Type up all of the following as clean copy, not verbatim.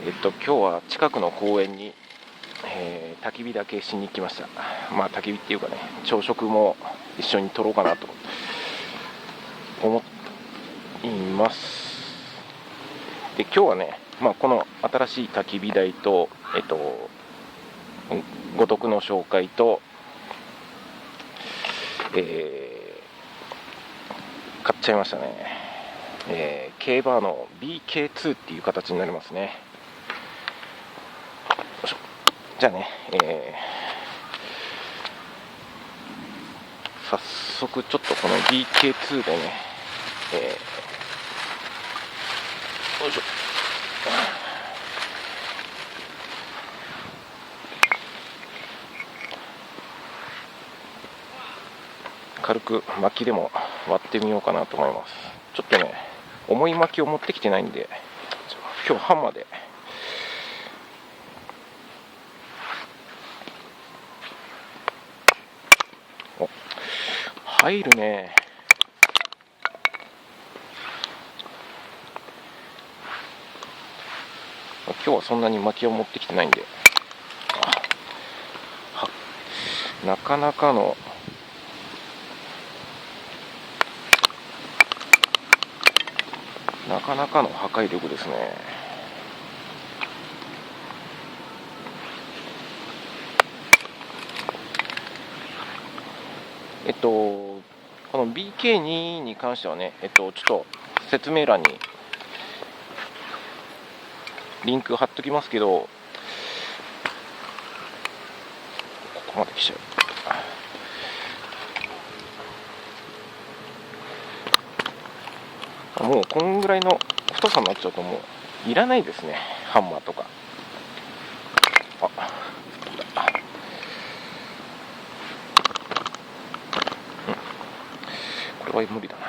今日は近くの公園に、焚き火だけしに来ました。焚き火っていうかね、朝食も一緒に撮ろうかなと思います。で、今日はね、この新しい焚き火台と、五徳の紹介と、買っちゃいましたね。K バーの BK2 っていう形になりますね。よいしょ。じゃあね、早速ちょっとこの BK2 でね、よいしょ。軽く薪でも割ってみようかなと思います。ちょっとね、重い薪を持ってきてないんで、今日ハンマーで入るね。今日はそんなに薪を持ってきてないんで、なかなかの破壊力ですね。この BK2 に関してはね、ちょっと説明欄にリンク貼っときますけど、ここまで来ちゃう。もうこんぐらいの太さになっちゃうともういらないですね、ハンマーとか。これは無理だな。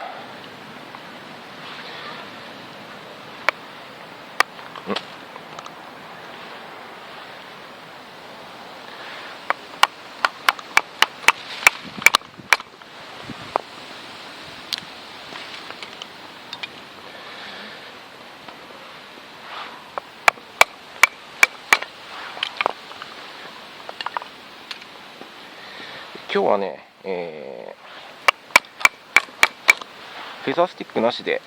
今日はね、フェザースティックなしで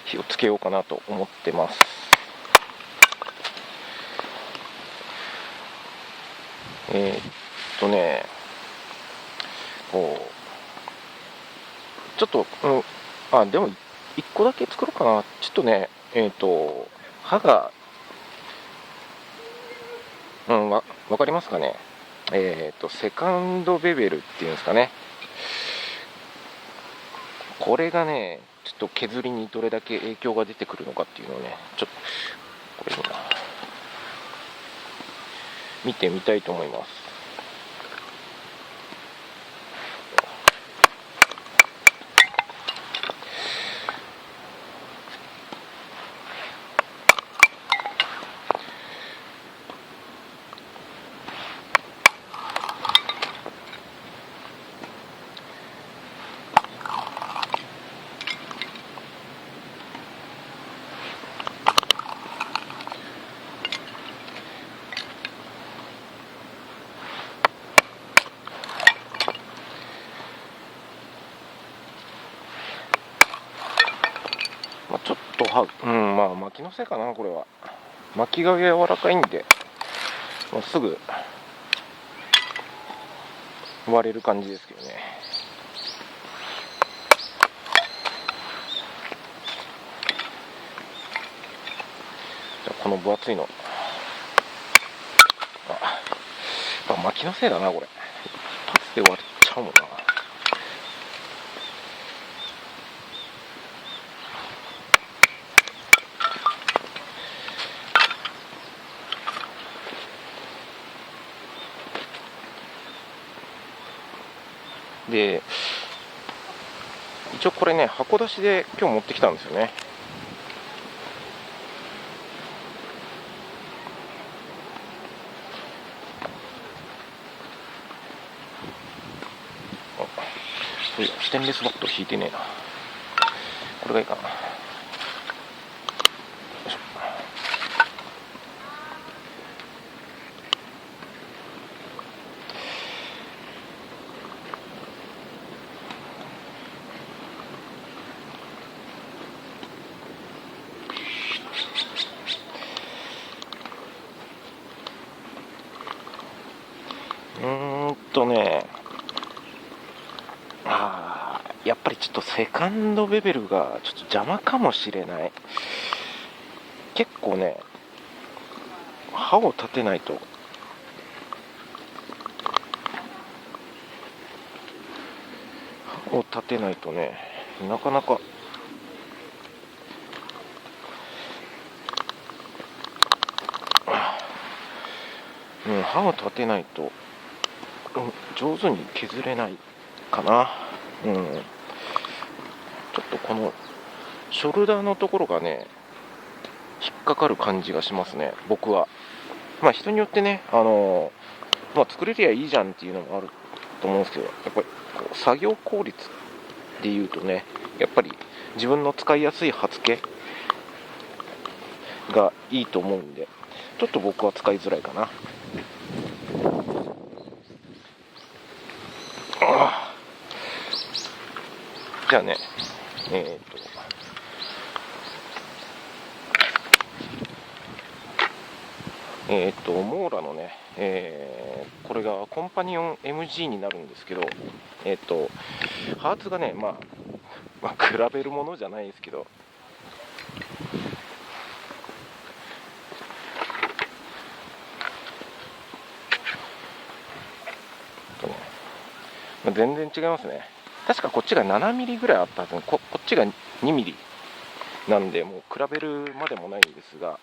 火をつけようかなと思ってます。ちょっと、でも1個だけ作ろうかな。ちょっとね、刃が、わかりますかね。セカンドベベルっていうんですかね。これがね、ちょっと削りにどれだけ影響が出てくるのかっていうのをね、ちょっと、これ今、見てみたいと思います。ちょっと薪のせいかな、これは。薪が柔らかいんで、もうすぐ割れる感じですけどね。じゃあこの分厚いの、薪のせいだな、これ。一発で割っちゃうもんな。で、一応これね、箱出しで今日持ってきたんですよね。そういやステンレスバット引いてねえな。これがいいかな。よいしょ。ね、やっぱりちょっとセカンドベベルがちょっと邪魔かもしれない。結構ね、刃を立てないとね、なかなか刃を立てないと上手に削れないかな。ちょっとこのショルダーのところがね、引っかかる感じがしますね、僕は。人によってね、作れりゃいいじゃんっていうのもあると思うんですけど、やっぱりこう作業効率でいうとね、やっぱり自分の使いやすい刃付けがいいと思うんで、ちょっと僕は使いづらいかな。じゃあね、モーラのね、これがコンパニオン MG になるんですけど、ハーツがね、比べるものじゃないですけど、全然違いますね。確かこっちが7ミリぐらいあったはず、こっちが2ミリなんで、もう比べるまでもないんですが、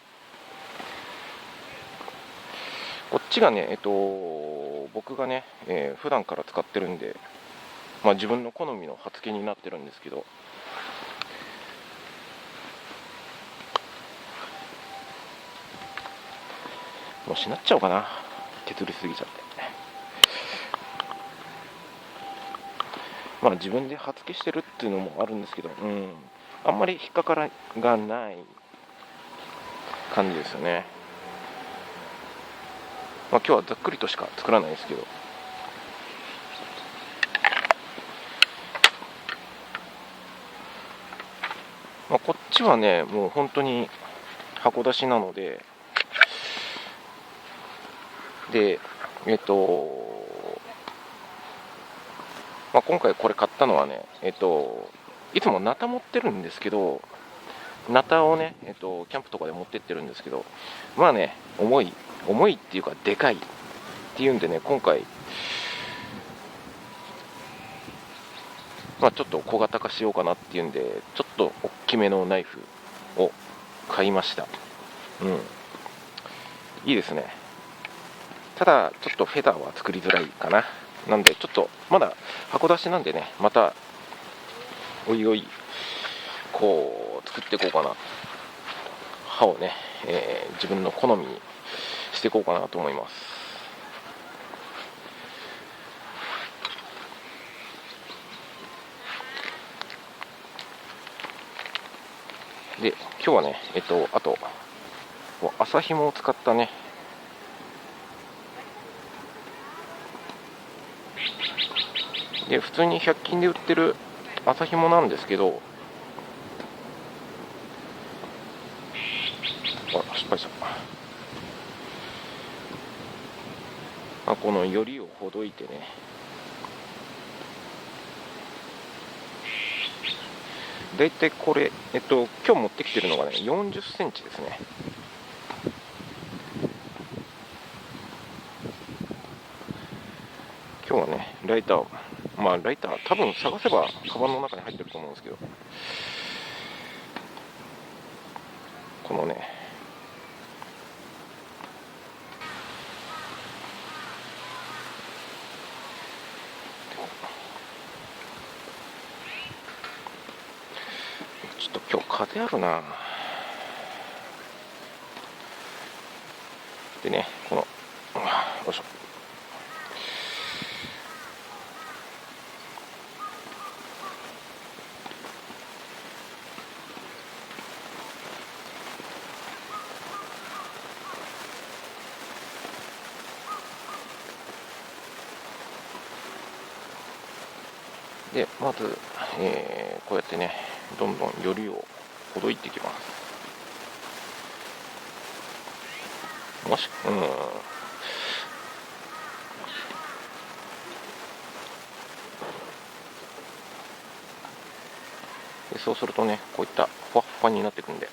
こっちがね、僕がね、普段から使ってるんで、自分の好みの刃付けになってるんですけど、もうしなっちゃおうかな、削りすぎちゃって。自分で刃付けしてるっていうのもあるんですけど、あんまり引っかからがない感じですよね。今日はざっくりとしか作らないですけど、こっちはね、もう本当に箱出しなので、今回これ買ったのはね、いつもナタ持ってるんですけど、ナタをね、キャンプとかで持ってってるんですけど、重いっていうかでかいっていうんでね、今回ちょっと小型化しようかなっていうんで、ちょっと大きめのナイフを買いました。いいですね。ただちょっとフェダーは作りづらいかな。なんでちょっとまだ箱出しなんでね、またおいおいこう作っていこうかな。刃をね、自分の好みにしていこうかなと思います。で、今日はね、あと麻紐を使ったね、で普通に100均で売ってる麻紐なんですけど、失敗した。このよりをほどいてね、だいたいこれ、今日持ってきてるのがね、40センチですね。今日はね、ライター多分探せばカバンの中に入ってると思うんですけど、このね、ちょっと今日風あるな。でね、このよいしょ、でまず、こうやってねどんどんよりをほどいていきます。もしでそうするとねこういったふわっふわになっていくんで、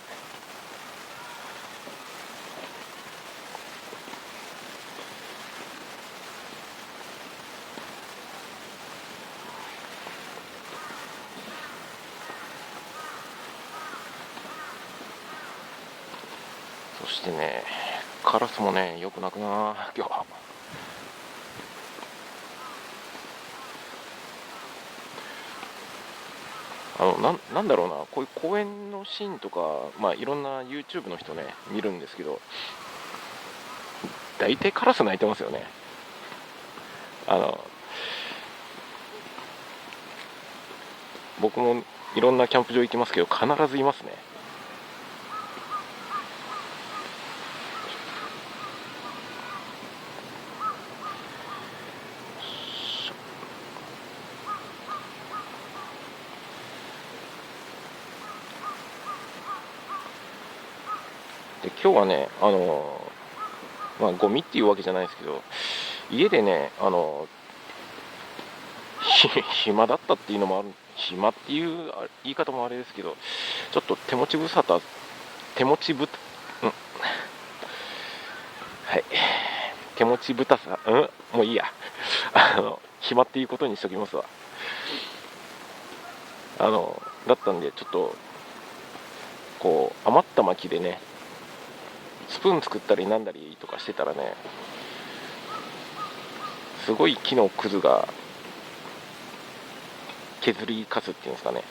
そしてねカラスもねよく鳴くな今日は。なんだろうな、こういう公園のシーンとか、いろんな YouTube の人ね見るんですけど、大体カラス鳴いてますよね。僕もいろんなキャンプ場行きますけど必ずいますね。で今日はねゴミっていうわけじゃないですけど、家でね暇だったっていうのもある、暇っていう言い方もあれですけど、ちょっと手持ちぶはい手持ちぶたさもういいや暇っていうことにしときますわ。だったんでちょっとこう余った薪でねスプーン作ったりなんだりとかしてたらね、すごい木のくずが削りかすっていうんですかね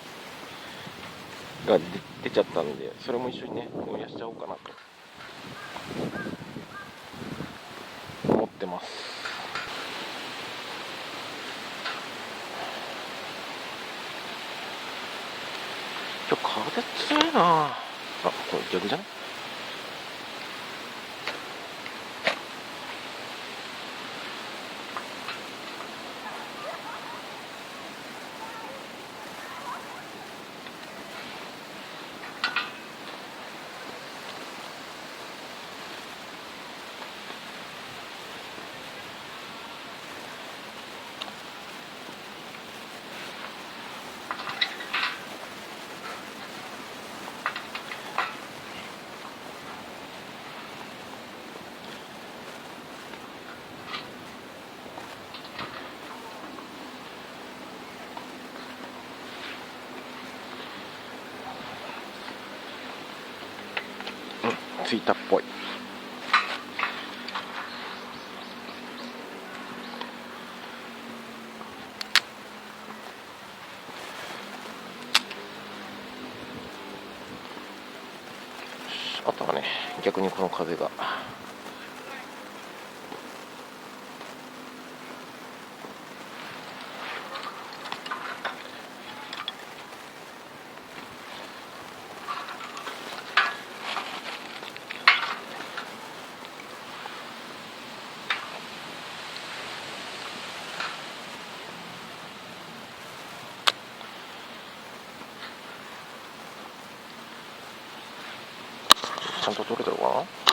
が出ちゃったんで、それも一緒にね燃やしちゃおうかなと思ってます。今日風強いなあ。これ逆じゃない？ついたっぽい。あとはね逆にこの風がちゃんと取れてるかな。